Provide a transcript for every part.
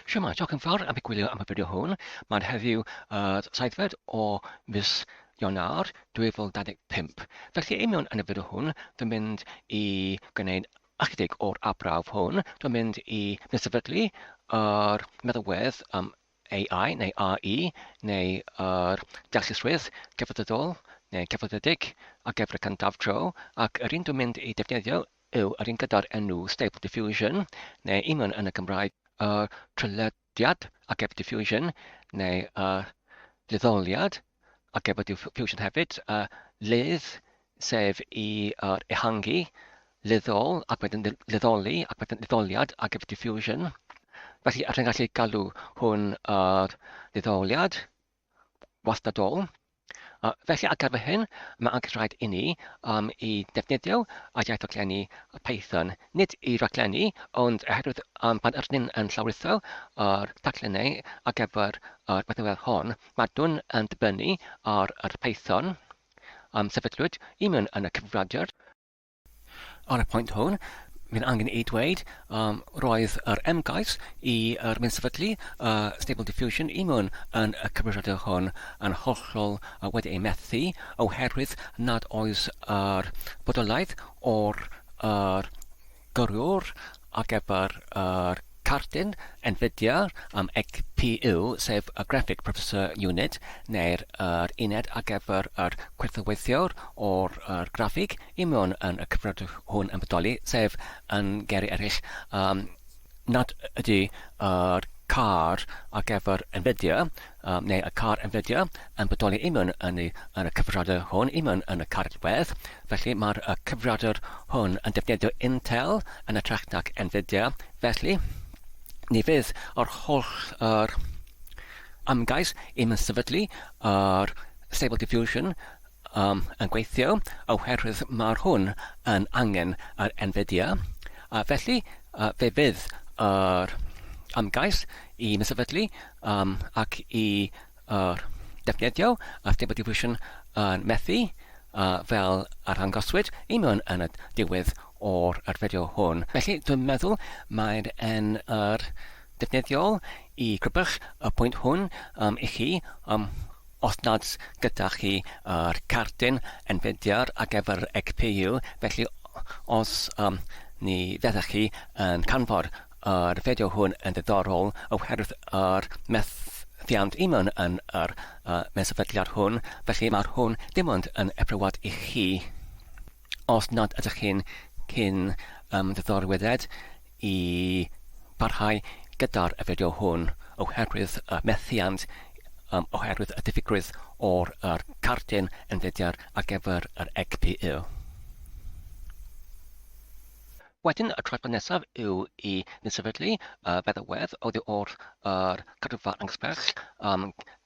Siema, diolch yn fawr am ei gwylio am y fideo hwn. Mae'n heddiw 7 o mis Ionawr 2025. Felly, i mewn yn y fideo hwn, dwi'n mynd i gwneud ychydig o'r abrawf hwn. Dwi'n mynd i mewnsefydlu yr meddalwedd AI neu RE neu yr deallusrwydd cyfredol neu cyfrededig ar gyfer y cyntaf tro, ac yr un dwi'n mynd i defnyddio yw yr un gyda'r enw Stable Diffusion, neu un yn y Gymraeg trylediad ar gyfer diffusion, neu lyddoliad ar gyfer diffusion hefyd, lydd sef i ehangu, lyddol ac wedyn lyddoli ac wedyn lyddoliad ar gyfer diffusion. Felly, rydyn gallu galw hwn lyddoliad wastadol. Felly, ar gyfer hyn, mae angen rhaid i ni i defnyddio a iaith raglenni Python. Nid i raglenni, ond oherwydd pan ydyn yn llawrytho yr rhaglennau ar gyfer y meddalwedd hon, mae nhw'n yn dibynnu ar yr Python sefydlwyd i mewn yn y cyfrifiadur. Ar y pwynt hwn, mae'n angen i dweud roedd yr emgais i'r mewnsefydlu Stable Diffusion i mewn yn y cyfrifiadur hwn yn hollol wedi ei methu oherwydd nad oes yr bodolaeth o'r gyrwyr ar gyfer yr cartyn NVIDIA XPU, sef y Graphic Processor Unit, neu'r uned ar gyfer yr gwerthweithiwr o'r graffig i mewn yn y cyfrifiadur hwn yn bodoli, sef yn geiriau eraill, nad ydy yr car ar gyfer NVIDIA, neu y car NVIDIA yn bodoli i mewn yn y cyfrifiadur hwn, i mewn yn y cardiwedd. Felly mae'r cyfrifiadur hwn yn defnyddio Intel yn ytrach nag NVIDIA. Felly, ni fydd yr holl ymgais i mewnsefydlu yr Stable Diffusion yn gweithio oherwydd mae'r hwn yn angen yr NVIDIA. Felly, fe fydd yr ymgais i mewnsefydlu ac i defnyddio y Stable Diffusion yn methu fel yr hangoswyd i mewn yn y diwedd o'r fideo hwn. Felly, dwi'n meddwl mae'r defnyddiol i grybych y pwynt hwn i chi os nad gyda chi yr cartyn NVIDIA ar gyfer XPU. Felly, os ni feddach chi yn canfod yr fideo hwn yn ddiddorol oherwydd yr methiant i mewn yn yr mewnsefydliad hwn, felly mae'r hwn dim ond yn ebrywad i chi os nad ydych chi'n cyn ddiddorwydded i barhau gyda'r fideo hwn oherwydd y methiant, oherwydd y diffygrwydd o'r cartyn NVIDIA ar gyfer yr XPU. Wedyn, y traedfod nesaf yw i mewnsefydlu feddalwedd oddi o'r cadwfa angsbell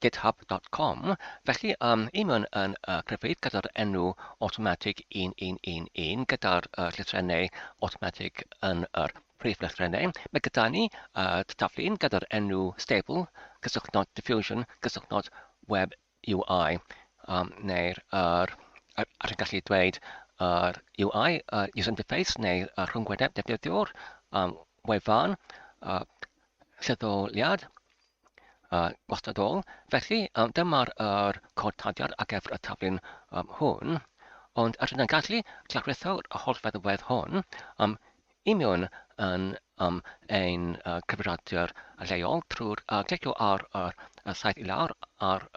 github.com. Felly, i mewn yn gryfydd gyda'r enw automatic 1111 gyda'r llythrennau automatic yn yr prif llythrennau. Mae gyda ni taflun gyda'r enw Stable, cysylltnod Diffusion, cysylltnod Web UI, neu'r rwy'n gallu dweud yr UI, user interface, neu rhwngwyneb defnyddiwr, wefan, llyddoliad, wastadol. Felly, dyma'r codtadiad ar gyfer y taflun hwn, ond rydyn gallu clarwyddo'r holl feddalwedd hwn i mewn yn ein cyfrifiadur leol trwy'r clicio ar saeth i lawr ar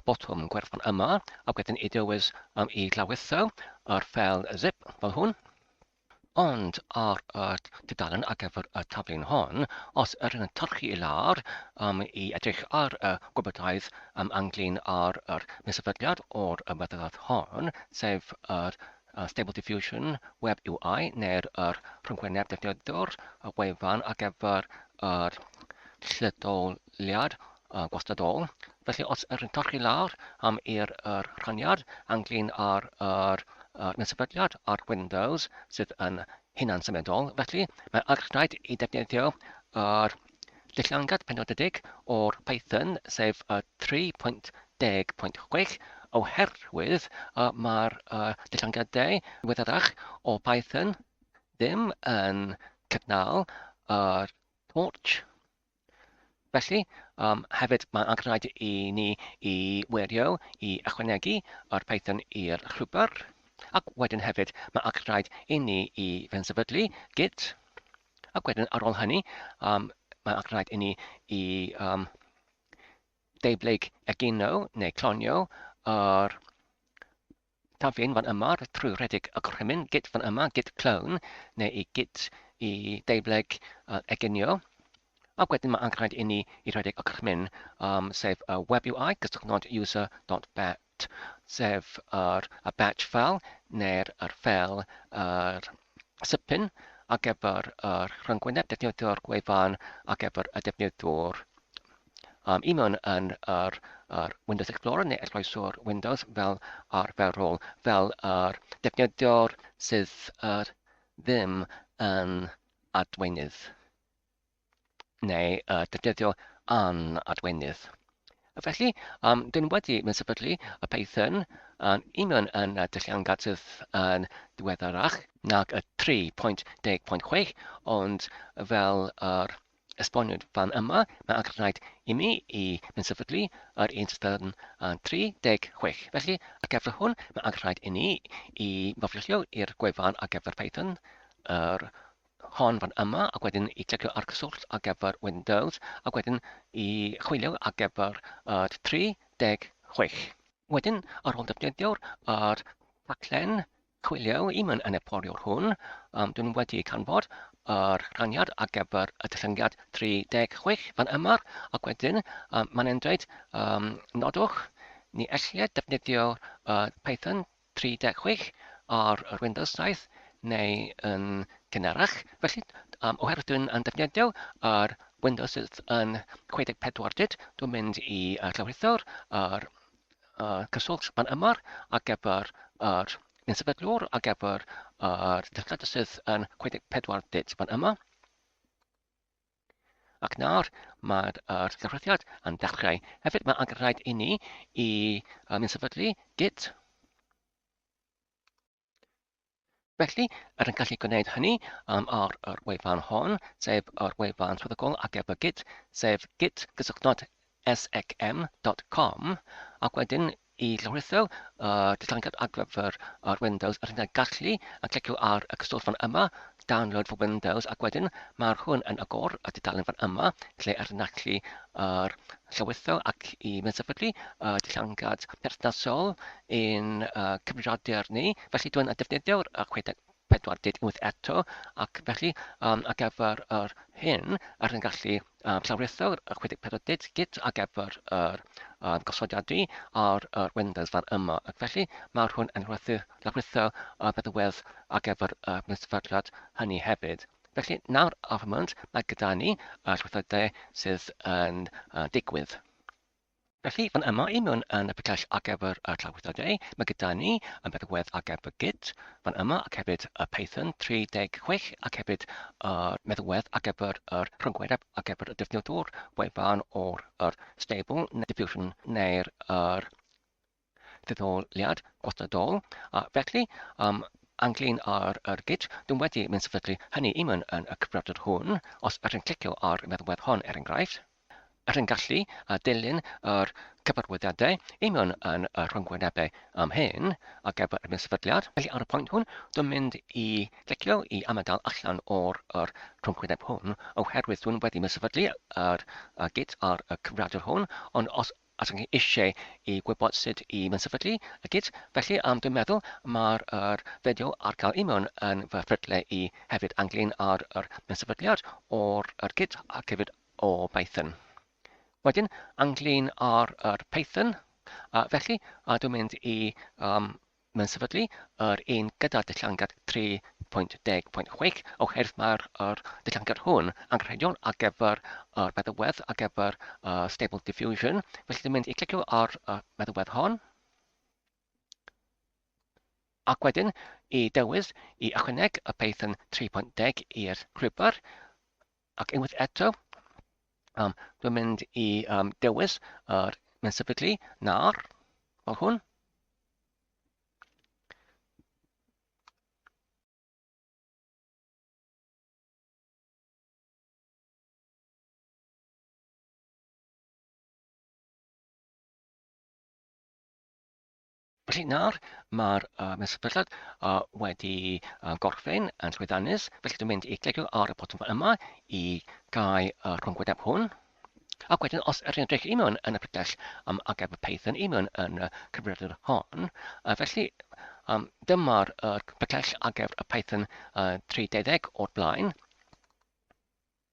botwm gwerthfawr yma, a wedyn i dywys i lawyddo yr ffeil zip fel hwn. Ond ar tudalen ar gyfer y taflun hon, os ydyn yn torchi i lawr i edrych ar gwybodaeth ynglyn ar mewnsefydliad o'r meddalwedd hon, sef yr Stable Diffusion Web UI, neu'r rhwngwyneb defnyddiwr wefan ar gyfer yr llydoliad gwastadol. Felly, os ydyn torchi lawr i'r rhaniad ynglyn ar mewnsefydliad ar Windows sydd yn hunan symudol, felly mae rhaid i defnyddio yr dillangad penodedig o'r Python, sef 3.10.6, oherwydd mae'r dillangiadau diweddarach o Python ddim yn cynnal torch Felly, hefyd mae'n angen i ni i wirio i ychwanegu o'r Python i'r llwybr. Ac wedyn hefyd, mae angen i ni i fensefydlu git. Ac wedyn ar ôl hynny, mae angen i ni i deiblyg egino neu clonio yr tafyn fan yma trwy rhedeg y crymyn git fan yma, git clone, neu i git i deiblyg eginio. Ac wedyn mae angen i ni i rhedeg y crymyn sef web UI, gysylltnod user.bat, sef y batch file neu'r ffel sypyn ar gyfer yr rhyngwyneb defnyddio'r gwefan ar gyfer y defnyddwr i mewn yn yr Windows Explorer neu eglwyso'r Windows fel arferol, fel yr defnyddio'r sydd ddim yn adweinydd neu defnyddio an-adweinydd. Felly, dyn wedi sefydlu y Python i mewn yn dylliangatydd yn diweddarach nag y 3.10.6, ond fel yr esboniwyd fan yma, mae angen i mi i sefydlu yr 1.3.6. Felly, ar gyfer hwn, mae angen i ni i ddofnyddio i'r gwefan ar gyfer Python, yr hon fan yma, ac wedyn i clicio ar cyswllt ar gyfer Windows, ac wedyn i chwilio ar gyfer 3.6. Wedyn, ar ôl defnyddio'r rhaglen chwilio i mewn yn y poriwr hwn, dyn wedi canfod yr rhaniad ar gyfer y dyllingiad 3.6 fan yma, ac wedyn mae'n dweud nodwch ni elliad defnyddio Python 3.6 ar yr Windows 7 neu yn gynnarach. Felly, oherwydd dwi'n defnyddio yr Windows yn 64 dwi'n mynd i llawrythwr yr cyswllt fan yma ar gyfer yr sefydlwr ar gyfer yr dylliad sydd yn 64 fan yma. Ac nawr mae'r llawrythiad yn dechrau. Hefyd mae angen i ni i sefydlu git. Felly, yn gallu gwneud hynny ar yr wefan hon, sef yr wefan swyddogol ar gyfer git, sef git gysylltnod sxm.com, ac wedyn i lawrytho dylliangad ar gyfer yr Windows, rydyn ni'n gallu clicio ar y cyswllt fan yma, download for Windows, ac wedyn mae'r hwn yn agor y dudalen fan yma, lle rydyn ni'n gallu llawrytho ac i sefydlu dylliangad perthnasol i'n cyfrifiadur ni. Felly dwi'n defnyddio'r 64 eto, ac felly ar gyfer yr hyn, rydyn ni'n gallu llawrytho y 64 git ar gyfer yr gosodiadu ar Windows fan yma. Ac felly mae'r hwn yn lawrytho meddywedd ar gyfer y sefydliad hynny hefyd. Felly nawr ar y moment mae gyda ni llwythodau sydd yn digwydd. Felly, fan yma i mewn yn y pellach ar gyfer y llawrythodau, mae gyda ni y meddywedd ar gyfer git, fan yma ac hefyd y Python 3.6 ac hefyd y meddywedd ar gyfer yr rhyngwyneb ar gyfer y defnyddwr wefan o'r Stable Diffusion neu'r ddetholiad gwastadol. Felly, anglyn ar git, dwi'n wedi sefydlu hynny i mewn yn y cyfrifiadur hwn, os ydyn clicio ar y meddywedd hon enghraifft. Rydyn gallu dilyn yr cyfarwyddiadau i mewn yn y rhyngwynebau hyn ar gyfer y sefydliad. Felly ar y pwynt hwn, dwi'n mynd i clicio i ymadael allan o'r rhyngwyneb hwn, oherwydd dwi'n wedi sefydlu yr git ar y cyfrifiadur hwn, ond os ydych chi eisiau i gwybod sut i sefydlu y git, felly dwi'n meddwl mae'r fideo ar gael i mewn yn fy ffrydlau i hefyd anglyn ar yr sefydliad o'r git ac hefyd o Python. Wedyn, anglyn ar Python, felly dwi'n mynd i sefydlu yr un gyda dylliangad 3.10.6 oherwydd mae'r dylliangad hwn anghreidiol ar gyfer yr meddywedd ar gyfer Stable Diffusion. Felly dwi'n mynd i clicio ar meddywedd hon. Ac wedyn, i dewis i ychwaneg y Python 3.10 i'r llwybr. Ac unwaith eto, dwi'n mynd i dewis yr sefydlu nar fel hwn. Felly nawr mae'r mensefydliad wedi gorffen yn llwyddannus, felly dwi'n mynd i glicio ar y botwm fan yma i gael rhwngwyneb hwn. Ac wedyn, os ydych chi'n edrych i mewn yn y pregell ar gyfer Python i mewn yn y cyfrifiadur hon, felly dyma'r pregell ar gyfer y Python 3.10 o'r blaen,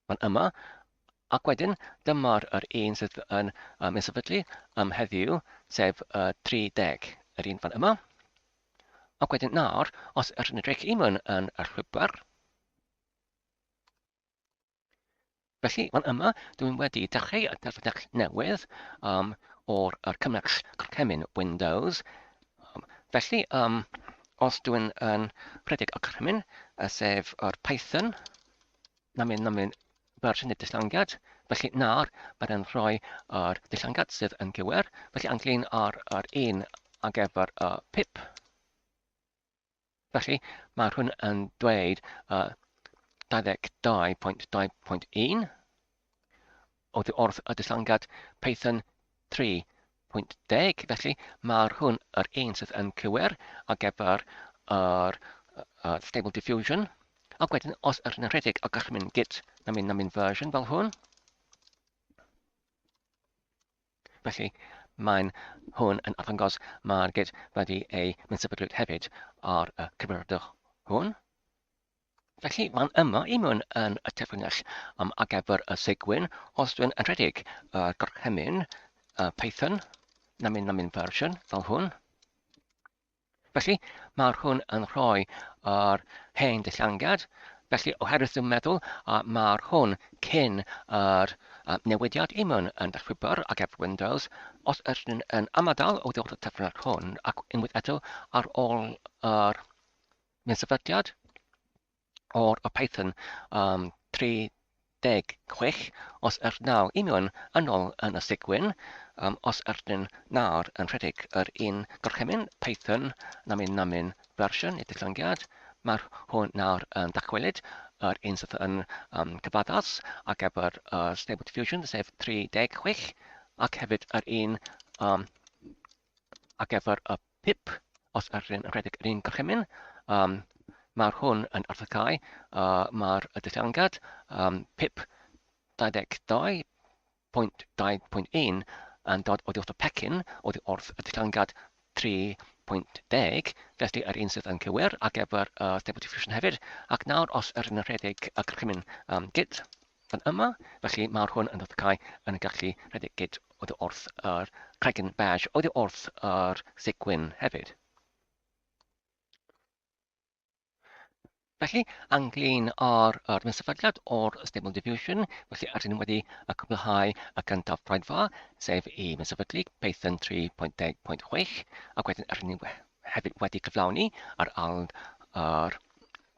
fan yma, ac wedyn dyma'r un sydd yn mensefydlu heddiw, sef 3.10, yr un fan yma. Ac wedyn nawr, os ydych chi'n edrych i mewn yn y llwybr, felly, fan yma, dwi'n wedi dechrau y derfynach newydd o'r cymryd cynhemyn Windows. Felly, os dwi'n rhedeg y cynhemyn, sef yr Python, na mynd fersiwn y dilllangiad, felly nawr mae'n rhoi yr dilllangiad sydd yn gywir, felly anglyn ar un ar gyfer pip. Felly, mae hwn yn dweud 22.2.1 oddi wrth y dilllangiad Python 3.10, felly mae'r hwn yr un sydd yn cywir ar gyfer Stable Diffusion. Ac wedyn, os ydych chi'n rhedeg y gallwn mynd git na mynd version fel hwn. Felly, mae'n hwn yn arddangos mae'r git wedi ei mensefydlu hefyd ar y cyfrifiadur hwn. Felly, mae'n yma i mewn yn y terfynach ar gyfer y segwyn os dwi'n rhedeg y gorchymyn Python na mynd version fel hwn. Felly, mae'r hwn yn rhoi yr hen dilllangiad. Felly, oherwydd dwi'n meddwl, mae'r hwn cyn yr newidiad i mewn yn y llwybr ar gyfer Windows. Os ydych yn amadal o ddod o'r terfynach hwn, ac unwaith eto ar ôl yr mensefydliad o'r Python 3.10 os ydych nawr i mewn yn ôl yn y segwyn, os ydych nawr yn rhedeg yr un gorchymyn Python na mynd version i dilllangiad, mae'r hwn nawr yn dachwelyd yr un sydd yn cyfaddas ar gyfer Stable Diffusion, sef 3.10, ac hefyd yr un ar gyfer y pip, os ydych yn rhedeg yr un gorchymyn. Mae'r hwn yn arddangau, mae'r dilllangiad pip 22.2.1 yn dod oddi wrth y pecyn, oddi wrth y dilllangiad 3.10, felly yr un sydd yn cywir ar gyfer Stable Diffusion hefyd. Ac nawr, os ydych yn rhedeg y gorchymyn git fan yma, felly mae'r hwn yn arddangau yn gallu rhedeg git oddi wrth yr cregyn badge, oddi wrth yr segwyn hefyd. Felly, anglyn ar mensefydliad o'r Stable Diffusion, felly ydyn nhw wedi cwblhau y gyntaf troedfa, sef i mensefydlu Python 3.10.6, ac wedyn ydyn nhw hefyd wedi cyflawni ar ôl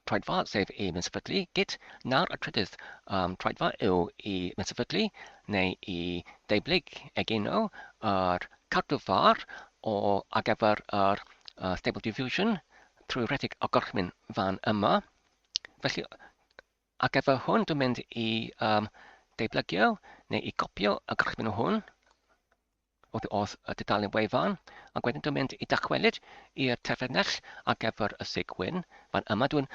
troedfa, sef i mensefydlu git. Nawr y trydydd troedfa yw i mensefydlu neu i deiblyg egino yr cadwfar ar gyfer Stable Diffusion trwy rhedeg y gorchymyn fan yma. Felly, ar gyfer hwn, dwi'n mynd i deiblygio neu i gopio y gorchymyn o hwn wrth y dudalen wefan, ac wedyn dwi'n mynd i dachwelyd i'r terfynach ar gyfer y segwyn. Fan yma dwi'n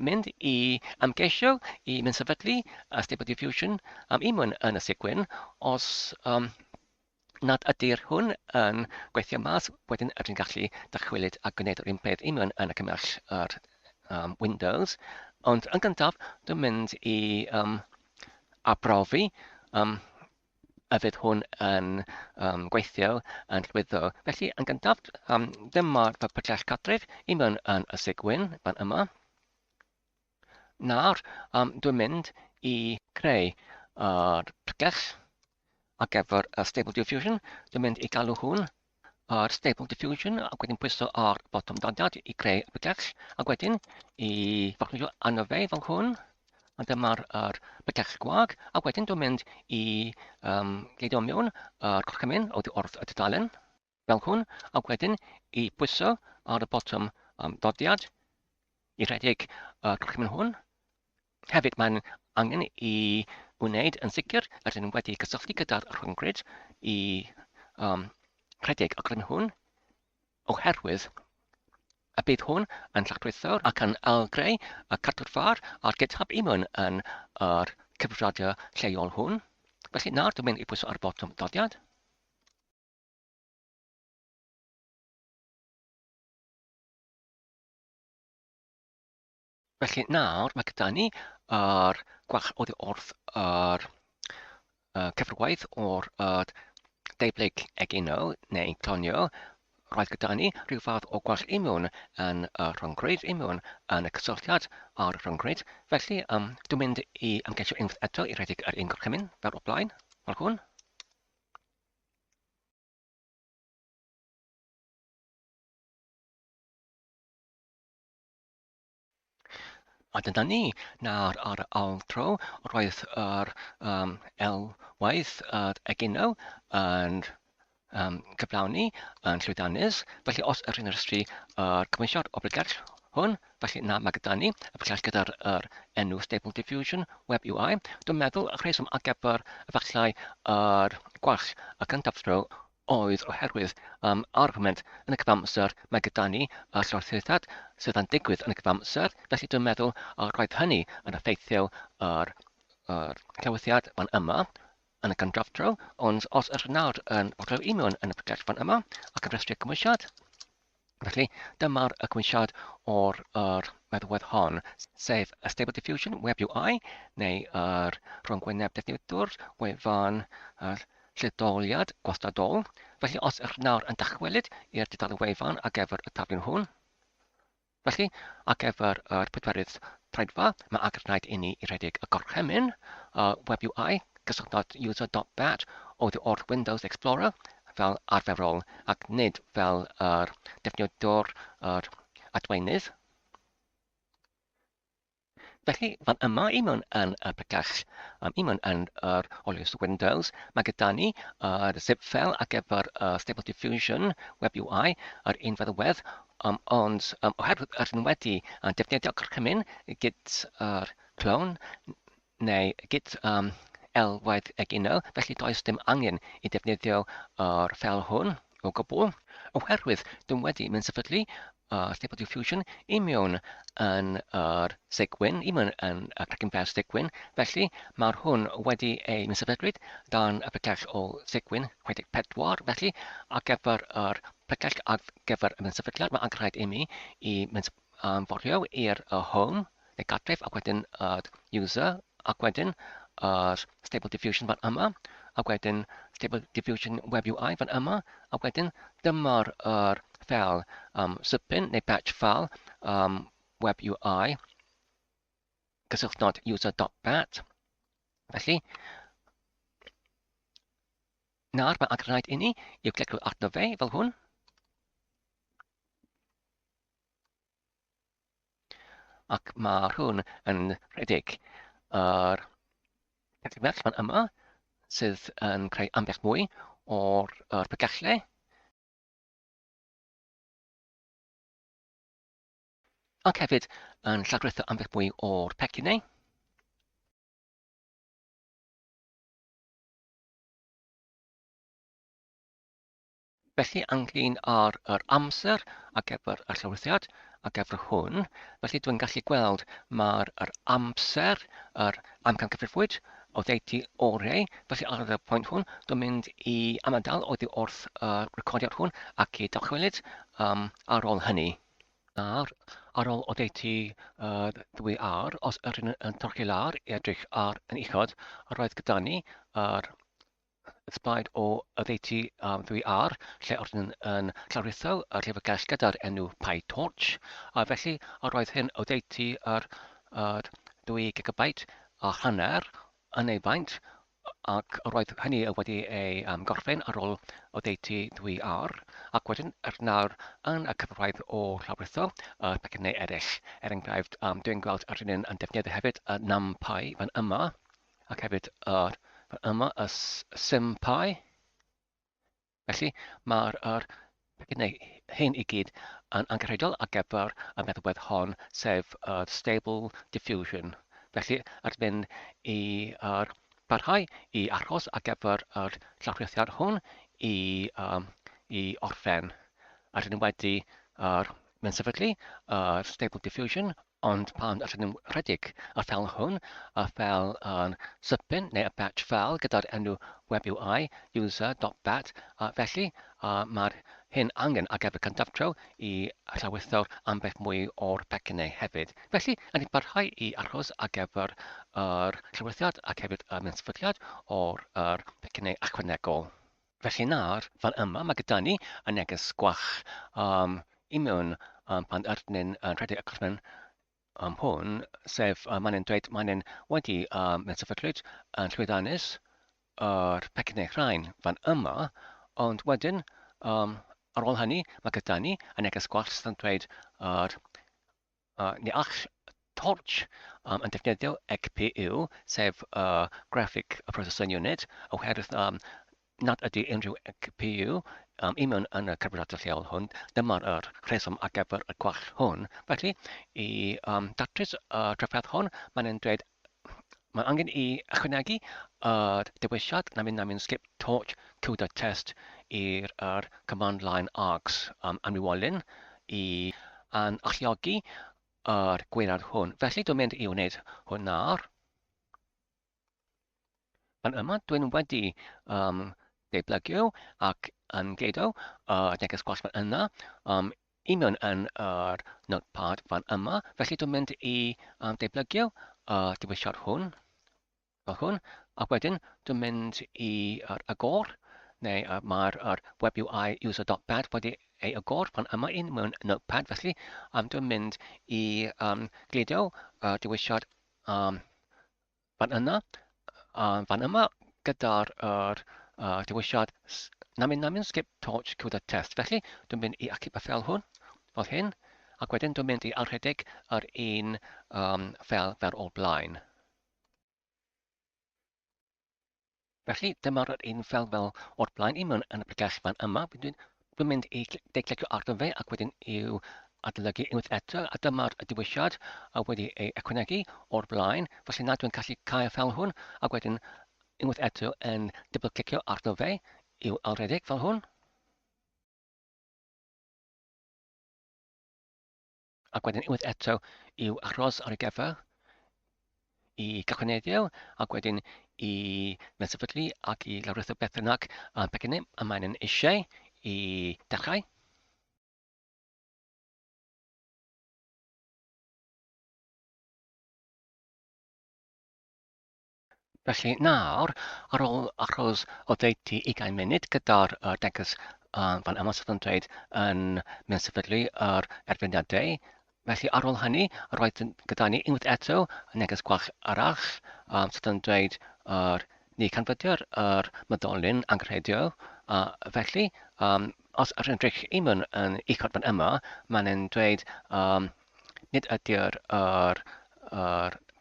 mynd i ymgeisio i mensefydlu Stable Diffusion i mewn yn y segwyn os nad ydy'r hwn yn gweithio mas, wedyn ydyn gallu dachwelyd a gwneud yr un peth i mewn yn y cymell Windows. Ond yn gyntaf, dwi'n mynd i arbrofi y fydd hwn yn gweithio yn llwyddo. Felly, yn gyntaf, dyma'r pregell cartref i mewn yn y segwyn fan yma. Nawr, dwi'n mynd i creu pregell ar gyfer Stable Diffusion. Dwi'n mynd i galw hwn Stable Diffusion, ac wedyn pwyso ar botwm dodiad i creu y pregell, ac wedyn i fforchmwysio arno fe fel hwn. A dyma'r pregell gwag, ac wedyn dwi'n mynd i gleidio mewn yr gorchymyn oddi wrth y dudalen fel hwn, ac wedyn i pwyso ar y botwm dodiad i rhedeg y gorchymyn hwn. Hefyd, mae'n angen i wneud yn sicr ydyn nhw wedi cysylltu gyda'r rhyngryd i rhedeg y gorchymyn hwn. oherwydd y bydd hwn yn llawdrithwr ac yn greu y cadwrfar a'r GitHub email yn yr cyfrifiadur lleol hwn. Felly nawr dwi'n mynd i pwysio ar y botwm dodiad. Felly nawr mae gyda ni yr gwall oddi wrth yr cyfrwaith o'r deiblyg egino neu clonio. Roedd gyda ni rhyw fath o gwall email yn y rhongrwyd email yn y cysylltiad ar y rhongrwyd. Felly dwi'n mynd i ymgeisio unwaith eto i redeg yr un gorchymyn fel o blaen, fel hwn. A dyna ni, nawr ar y ail tro, roedd yr elwaith egino yn cyflawni yn llwyddiannus. Felly os yr un rhestru cymwysiad obligell hwn, felly na mae gyda ni, y bellach gyda'r enw Stable Diffusion Web UI. Dwi'n meddwl y rheswm ar gyfer efallai yr gwall y cyntaf tro oedd oherwydd ar y foment yn y cyfamser mae gyda ni y llawdrithad sydd yn digwydd yn y cyfamser. Felly dwi'n meddwl roedd hynny yn effeithio yr llawdrithad fan yma yn y gyntaf tro, ond os yr nawr yn bodleu email yn y pregell fan yma ac yn rhestru cymwysiad, felly dyma'r cymwysiad o'r meddwedd hon, sef y Stable Diffusion Web UI neu yr rhongwyneb defnyddwr wefan llydoliad gwastadol. Felly os yr nawr yn dychwelyd i'r dudalen wefan ar gyfer y taflen hwn, felly ar gyfer yr pedwerydd traedfa, mae agor wneud i ni i redeg y gorchymyn Web UI gysylltiad user.bat oddi wrth Windows Explorer fel arferol ac nid fel yr defnyddwr adweinydd. Felly, fan yma i mewn yn y pregell, i mewn yn yr olios Windows, mae gyda ni zip file ar gyfer Stable Diffusion Web UI yr un feddwedd, ond oherwydd yr un wedi defnyddio gorchymyn gyd clone neu gyd elwaith egino, felly does dim angen i defnyddio yr ffel hwn o gwbl. Oherwydd dwi'n wedi mewnsefydlu Stable Diffusion i mewn yn yr sigwyn, i mewn yn y cracking fer sigwyn. Felly mae'r hwn wedi ei mewnsefydlwyd dan y pregell o sigwyn 64. Felly ar gyfer yr pregell ar gyfer y mewnsefydliad mae angen rhaid i mi i forio i'r home neu gartref ac wedyn user ac wedyn Stable Diffusion fan yma ac wedyn Stable Diffusion Web UI fan yma ac wedyn dyma'r ffel zipin neu batch file Web UI gysylltnod user.bat. Felly, nawr mae angen rhaid i ni i'w clicio arno fe fel hwn. Ac mae hwn yn rhedeg yr cyfrifell fan yma sydd yn creu ambell mwy o'r pregellau. Ac hefyd yn llawdrithio ambell mwy o'r pecinau. Felly anglyn ar yr amser ar gyfer y llawdrithiad ar gyfer hwn. Felly dwi'n gallu gweld mae'r amser, yr amcangyfrifwyd o ddeutu orau. Felly ar y pwynt hwn, dwi'n mynd i amydal oddi wrth recordiad hwn ac i dychwelyd ar ôl hynny. Ar ôl o ddeutu 2 awr, os yr un yn torchi lawr i edrych ar yn uchod, roedd gyda ni yr ysbaid o ddeutu 2 awr, lle oedd yn llawritho yr llyfrgell gyda'r enw PyTorch. Felly, roedd hyn o ddeutu yr 2 gigabyte a hanner yn ei baint, ac roedd hynny wedi ei gorffen ar ôl o ddeutu 2 awr, ac wedyn nawr yn y cyfraith o llawritho pecinau eraill. Enghraifft, dwi'n gweld yr un yn defnyddio hefyd y NumPy fan yma, ac hefyd fan yma y SymPy. Felly mae'r pecinau hyn i gyd yn anghyfreithiol ar gyfer y meddwedd hon, sef Stable Diffusion. Felly ar fynd i barhau i aros ar gyfer yr llawdrithiad hwn i orffen. Ar hyn wedi mewnsefydlu Stable Diffusion, ond pan ydyn nhw'n rhedeg y ffel hwn, y ffel yn sybyn neu y batch ffel gyda'r enw web UI user.bat, felly mae'r hyn angen ar gyfer cyntaf i llawitho'r ambell mwy o'r pecynnau hefyd. Felly, yn ei barhau i aros ar gyfer yr llawithiad ac hefyd y mewnsefydliad o'r pecynnau ychwanegol. Felly nawr, fan yma, mae gyda ni y neges gwach i mewn pan ydyn ni'n rhedeg y corffen hwn, sef maen nhw'n dweud maen nhw'n wedi mewnsefydlwyd yn llwyddannus yr pecynnau rhain fan yma, ond wedyn, ar ôl hynny, mae gyda ni y neges gwach sy'n dweud ni all torch yn defnyddio GPU, sef Graphic Processing Unit, oherwydd nad ydy unrhyw GPU i mewn yn y cyfrifiadur lleol hwn. Dyma'r rheswm ar gyfer y gwall hwn. Felly, i datrys y trafferth hwn, mae'n dweud mae angen i ychwanegu dewisiad na mynd skip torch cwda test i'r command line args anwywolyn i alluogi yr gweirad hwn. Felly, dwi'n mynd i wneud hwn nawr. Fan yma, dwi'n wedi deblygio ac yn gleido neges gwall fan yna i mewn yn yr notepad fan yma. Felly dwi'n mynd i deblygio dewisiad hwn, fel hwn, ac wedyn dwi'n mynd i agor, neu mae'r web UI user.bat wedi ei agor fan yma un mewn notepad. Felly dwi'n mynd i gleidio dewisiad fan yna, fan yma gyda'r dewisiad na mynd skip torch cwda test. Felly, dwi'n mynd i acip y ffel hwn, fel hyn, ac wedyn dwi'n mynd i arrhedeg yr un ffel fel o'r blaen. Felly, dyma'r un ffel fel o'r blaen i mewn yn y pregell fan yma. Dwi'n mynd i declicio arno fe ac wedyn i'w adolygu unwaith eto, a dyma'r dewisiad wedi ei ychwanegu o'r blaen. Felly na dwi'n gallu cael y ffel hwn, ac wedyn unwaith eto yn double-clicio arno fe i'w alredig fel hwn. Ac wedyn unwaith eto i'w aros ar y gyfer i gychwyneddio, ac wedyn i mewnsefydlu ac i lawrytho beth bynnag pecynnau y maen nhw'n eisiau i dechrau. Felly nawr, ar ôl achos o 20 munud gyda'r neges fan yma sydd yn dweud yn mewnsefydlu yr erfyniadau. Felly ar ôl hynny, roedd gyda ni unwaith eto neges gwach arall sydd yn dweud ni canfydio'r meddolyn anghredio. Felly, os yr edrych i mewn yn uchod fan yma, mae'n dweud nid ydy'r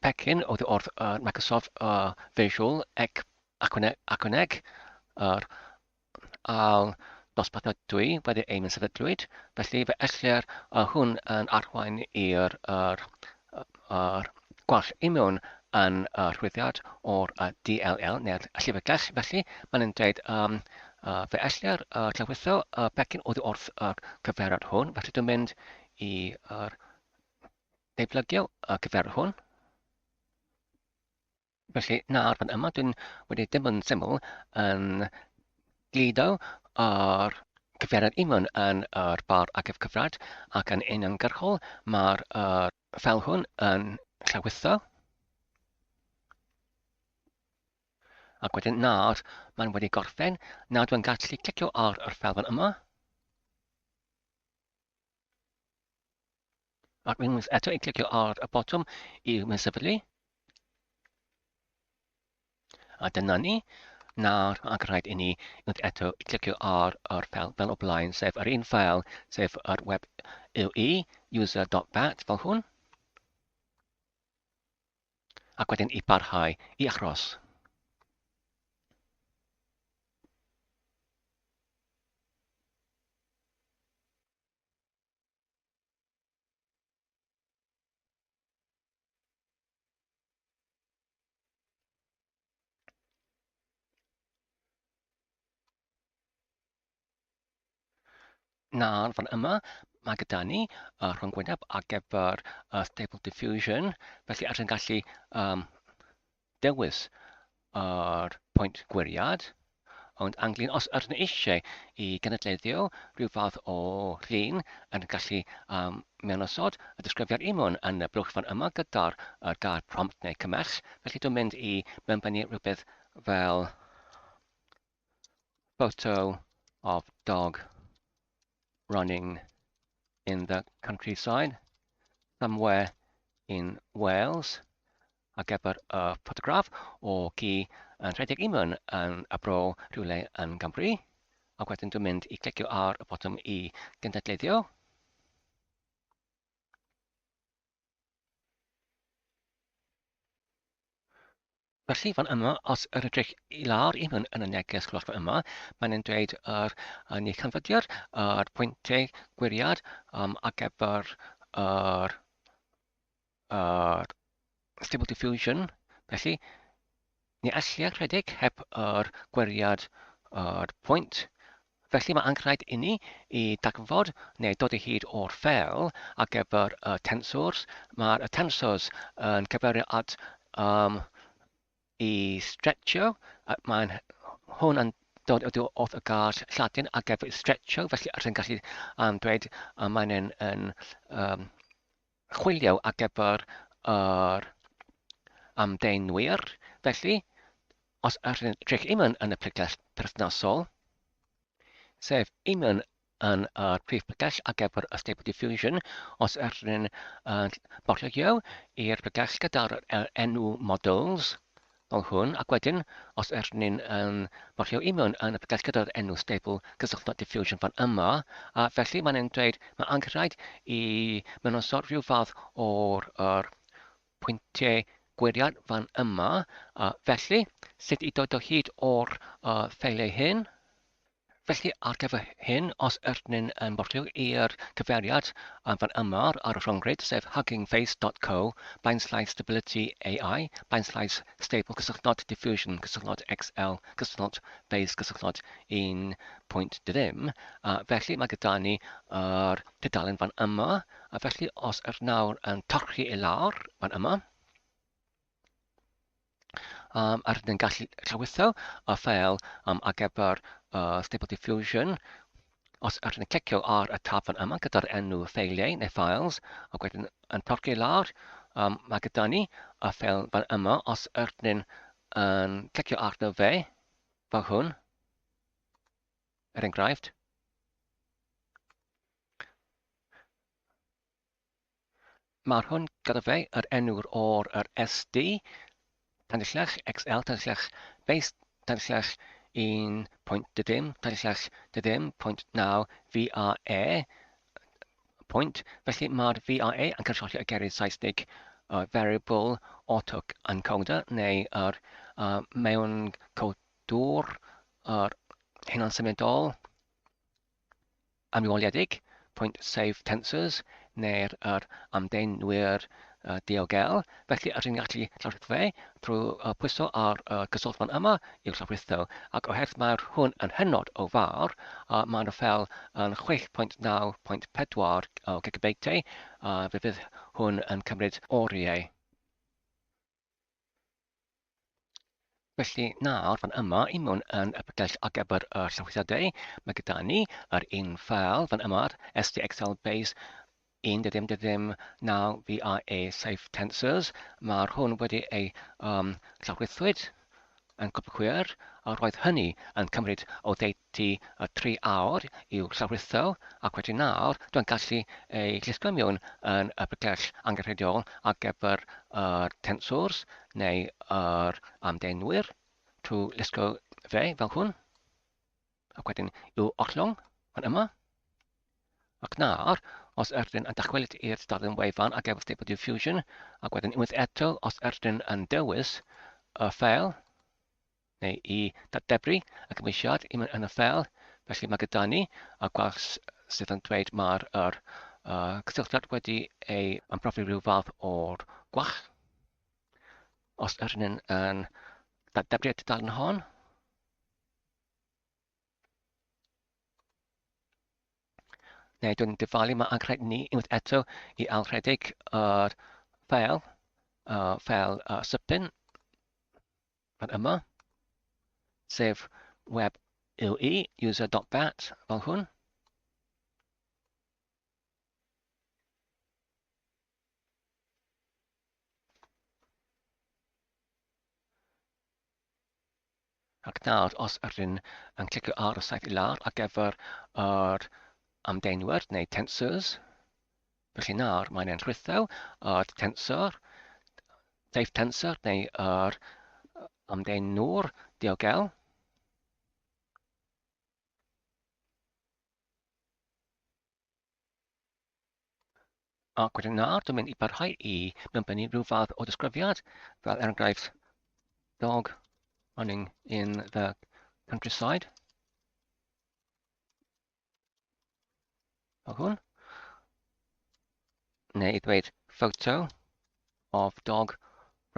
pecyn oedd wrth Microsoft Visual acwneg a'r dosbarthadwy wedi ei mewnsefydlwyd. Felly fe ellir hwn yn arwain i'r gwall i mewn yn rhwyddiad o'r DLL neu'r llyfrgell. Felly mae'n dweud fe ellir llawitho pecyn oedd wrth cyfeiriad hwn. Felly dwi'n mynd i deblygio cyfeiriad hwn. Felly nawr fan yma dwi'n wedi dim yn syml yn gludo ar cyfeiriad i mewn yn yr bar agaf cyfrad ac yn uniongyrchol mae'r ffel hwn yn llawitho. Ac wedyn nawr mae'n wedi gorffen. Nawr dwi'n gallu clicio ar yr ffel fan yma. Ac unwaith eto i clicio ar y botwm i'w mewnsefydlu. A dyna ni. Nawr ac rhaid i ni unwaith eto i clicio ar yr ffel fel o blaen, sef yr un ffel, sef yr web UI user.bat fel hwn. Ac wedyn i barhau i achros. nawr fan yma, mae gyda ni rhwngwyneb ar gyfer Stable Diffusion. Felly rydyn gallu dewis yr pwynt gwiriad. Ond anglyn, os ydyn eisiau i genedlaethio rhyw fath o llun yn gallu mewnwysod y disgrifiad imwn yn y blwch fan yma gyda'r gair prompt neu cymell. Felly dwi'n mynd i mewnbynnu rhywbeth fel photo of dog running in the countryside, somewhere in Wales, ar gyfer y ffotograff o gi yn rhedeg imwn yn y bro rhywle yn Gymru. A wedyn dwi'n mynd i clicio ar y botwm i genedlaethio. Felly fan yma, os yr edrych i lawr imwn yn y neges cloch fan yma, mae'n dweud ni canfyddiad yr pwyntiau gwiriad ar gyfer yr Stable Diffusion. Felly, ni allai rhedeg heb yr gwiriad pwynt. Felly mae angen i ni i dagfod neu dod o hyd o'r ffel ar gyfer y tensors. Mae'r tensors yn cyfeirio at i stretcho. Mae'n hwn yn dod o'r gair Lladin ar gyfer stretcho. Felly rydyn gallu dweud mae'n yn chwilio ar gyfer yr amdeinwyr. Felly, os rydyn edrych imwn yn y pregell perthnasol, sef imwn yn y prif pregell ar gyfer y Stable Diffusion, os rydyn borlio i'r pregell gyda'r enw models, fel hwn, ac wedyn, os rydyn borlio imwn yn y pregell gyda'r enw Stable Diffusion fan yma, felly mae'n dweud mae angen i mewnwysod rhyw fath o'r pwyntiau gwiriad fan yma. Felly, sut i dod o hyd o'r ffeiliau hyn? Felly, ar gyfer hyn, os rydyn yn borlio i'r cyfeiriad fan yma ar y rhongryd, sef huggingface.co/stability AI, /stable diffusion, XL, base, 1.0. Felly, mae gyda ni yr tudalen fan yma. Felly, os nawr yn torchi i lawr fan yma, rydyn gallu llawitho y ffeil ar gyfer Stable Diffusion. Os rydyn clicio ar y tab fan yma gyda'r enw ffeiliau neu files, ac wedyn yn torchi lawr, mae gyda ni y ffeil fan yma. Os rydyn yn clicio arno fe, fel hwn, enghraifft, mae'r hwn gyda fe yr enw o'r SD, tanllech XL, tanllech base, tanllech 1.0, tanllech 0.9 VRA pwynt. Felly mae'r VRA yn cynrychiolio y geiriau Saesnig variable auto encoder neu yr mewn codwr hunan symudol amwoliedig, pwynt save tensors neu'r amdeinwyr diogel. Felly rydyn gallu llawrytho fe trwy pwyso ar gyswllt fan yma i'w llawrytho. Ac oherwydd mae'r hwn yn hynod o fawr, mae'n ffel yn 6.9.4 gigabyte. Fe fydd hwn yn cymryd oriau. Felly nawr fan yma, i mewn yn y pregell ar gyfer y llawrythiadau, mae gyda ni yr un ffel fan yma, STXL base 1.0.9 VRA safe tensors. Mae'r hwn wedi ei llawrythwyd yn cwpl a roedd hynny yn cymryd o ddeiti 3 awr i'w llawrytho, ac wedyn nawr dwi'n gallu ei glusgo mewn yn y pregell angenrheidiol ar gyfer tensors neu yr amdeinwyr trwy lusgo fe fel hwn, ac wedyn i'w ollwng fan yma. Ac nawr, os rydyn yn dychwelyd i'r stadion wefan ar gyfer Stable Diffusion, ac wedyn unwaith eto, os rydyn yn dewis y ffeil, neu i debri y cymwysiad yn y ffeil, felly mae gyda ni y gwallt sydd yn dweud mae'r cysylltiad wedi ei ymprofi rhyw fath o'r gwall. Os rydyn yn debri y tudalen hon, neu dwi'n dyfalu mae angen ni unwaith eto I ailrhedeg yr ffeil sybyn fan yma, sef web UI user.bat fel hwn. Ac nawr, os ydyn yn clicio ar y saeth I lawr ar gyfer yr amdeinwyr neu tensors, felly nawr mae'n enrhwytho yr tensor, saith tensor neu yr amdeinwr diogel. Ac wedyn nawr, dwi'n mynd I barhau I mewnbynnu rhyw fath o disgrifiad, fel er enghraifft dog running in the countryside. Fel hwn. Neu I ddweud photo of dog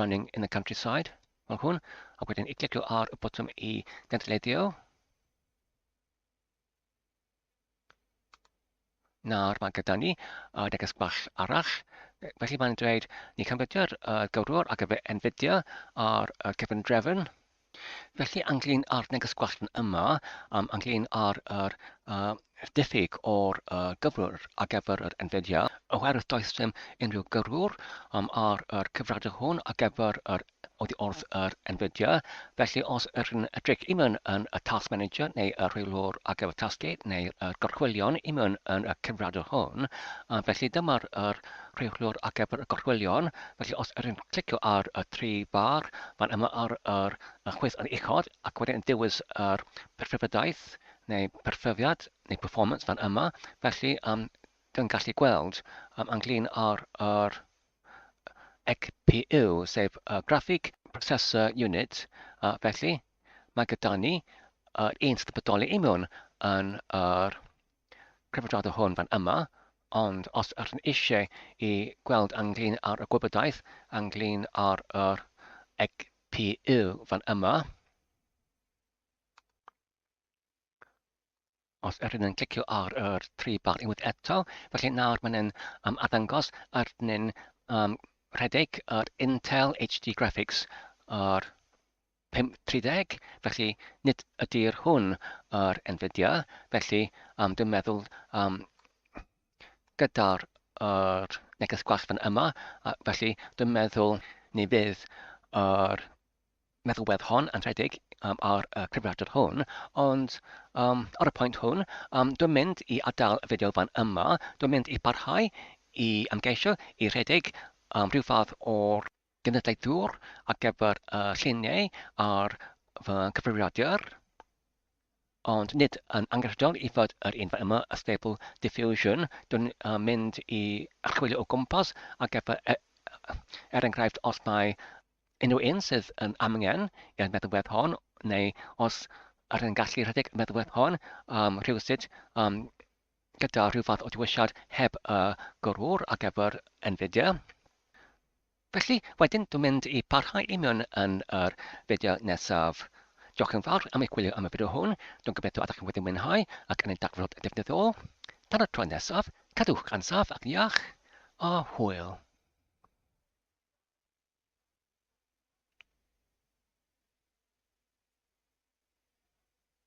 running in the countryside. Fel hwn. Ac wedyn I clicio ar y botwm I ddentledio. Nawr mae gyda ni neges bach arall. Felly mae'n dweud ni canfydio'r gywrwr ar gyfer NVIDIA ar cyfundrefn. Felly ynglyn â'r neges gwallt yma, ynglyn â'r diffyg o'r gyfrwr ar gyfer yr NVIDIA, oherwydd does dim unrhyw gyrrwr ar yr cyfrifiadur hwn ar gyfer oddi wrth yr NVIDIA. Felly os ydyn edrych I mewn yn y Task Manager neu y rheolwr ar gyfer tasgau neu y gorchwilion I mewn yn y cyfrifiadur hwn, felly dyma'r rheolwr ar gyfer y gorchwilion. Felly os ydyn clicio ar y tri bar, fan yma ar yr chwith yn uchod ac wedyn yn dewis yr perfformiadaeth neu perfformiad neu performance fan yma. Felly dwi'n gallu gweld ynglyn ar GPU, sef Graphic Processor Unit. Felly mae gyda ni un sydd yn bodoli I mewn yn yr cyfrifiadur hwn fan yma. Ond os ydyn eisiau I gweld ynglyn ar y gwybodaeth, ynglyn ar yr GPU fan yma, os ydyn yn clicio ar yr tri bar unwaith eto, felly nawr mae'n arddangos ydyn rhedeg yr Intel HD Graphics yr 530, felly nid ydy'r hwn yr NVIDIA, felly dwi'n meddwl gyda'r neges gwallt fan yma, felly dwi'n meddwl ni fydd yr meddalwedd hon yn rhedeg ar y cyfrifiadur hwn, ond ar y pwynt hwn, dwi'n mynd I adael y fideo fan yma, dwi'n mynd I barhau I ymgeisio I rhedeg rhyw fath o'r genedlaethwr ar gyfer lluniau ar fy cyfrifiadur, ond nid yn anghyfreithiol I fod yr un fan yma, y Stable Diffusion. Dwi'n mynd I archwilio o gwmpas ar gyfer enghraifft os mae unrhyw un sydd yn angen i'r meddalwedd hon, neu os ydyn yn gallu rhedeg y meddalwedd hon rhywsut gyda rhyw fath o diwylliad heb gyrrwr ar gyfer NVIDIA. Felly, wedyn dwi'n mynd I parhau I mewn yn yr fideo nesaf. Diolch yn fawr am eich gwylio am y fideo hwn. Dwi'n gobeithio ydych chi'n wedi mwynhau ac yn ein dagfod defnyddiol. Tan y tro nesaf, cadwch ansaf ac iach a hwyl.